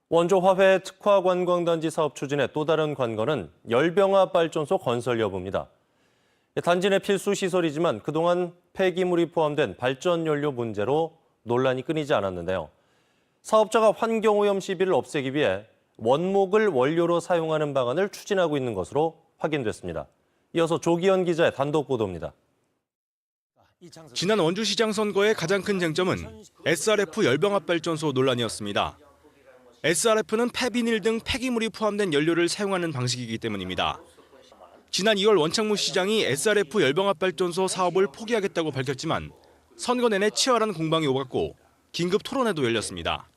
원조 화훼 특화 관광단지 사업 추진의 또 다른 관건은 열병합 발전소 건설 여부입니다. 단지 내 필수 시설이지만 그동안 폐기물이 포함된 발전 연료 문제로 논란이 끊이지 않았는데요. 사업자가 환경오염 시비를 없애기 위해 원목을 원료로 사용하는 방안을 추진하고 있는 것으로 확인됐습니다. 이어서 조기현 기자의 단독 보도입니다. 지난 원주시장 선거의 가장 큰 쟁점은 SRF 열병합 발전소 논란이었습니다. SRF는 폐비닐 등 폐기물이 포함된 연료를 사용하는 방식이기 때문입니다. 지난 2월 원창무 시장이 SRF 열병합 발전소 사업을 포기하겠다고 밝혔지만 선거 내내 치열한 공방이 오갔고 긴급 토론회도 열렸습니다.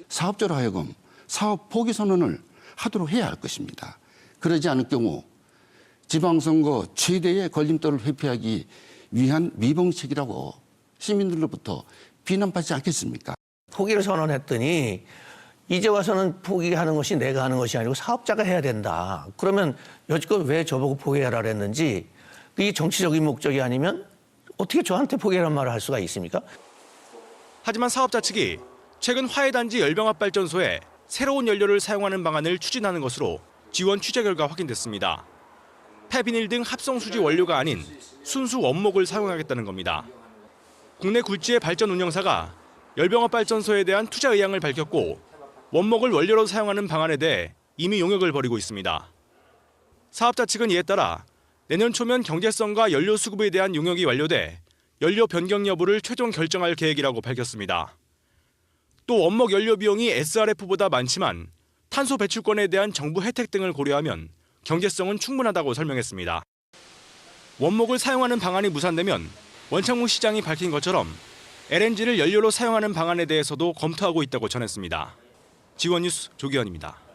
사업자로 하여금 사업 포기 선언을 하도록 해야 할 것입니다. 그러지 않을 경우 지방선거 최대의 걸림돌을 회피하기 위한 미봉책이라고 시민들로부터 비난받지 않겠습니까? 포기를 선언했더니 이제 와서는 포기하는 것이 내가 하는 것이 아니고 사업자가 해야 된다. 그러면 여지껏 왜 저보고 포기해라 그랬는지 이게 정치적인 목적이 아니면 어떻게 저한테 포기하라는 말을 할 수가 있습니까? 하지만 사업자 측이 최근 화훼단지 열병합 발전소에 새로운 연료를 사용하는 방안을 추진하는 것으로 지원 취재 결과 확인됐습니다. 폐비닐 등 합성수지 원료가 아닌 순수 원목을 사용하겠다는 겁니다. 국내 굴지의 발전 운영사가 열병합 발전소에 대한 투자 의향을 밝혔고 원목을 원료로 사용하는 방안에 대해 이미 용역을 벌이고 있습니다. 사업자 측은 이에 따라 내년 초면 경제성과 연료 수급에 대한 용역이 완료돼 연료 변경 여부를 최종 결정할 계획이라고 밝혔습니다. 또 원목 연료 비용이 SRF보다 많지만 탄소 배출권에 대한 정부 혜택 등을 고려하면 경제성은 충분하다고 설명했습니다. 원목을 사용하는 방안이 무산되면 원창무 시장이 밝힌 것처럼 LNG를 연료로 사용하는 방안에 대해서도 검토하고 있다고 전했습니다. 지원뉴스 조기현입니다.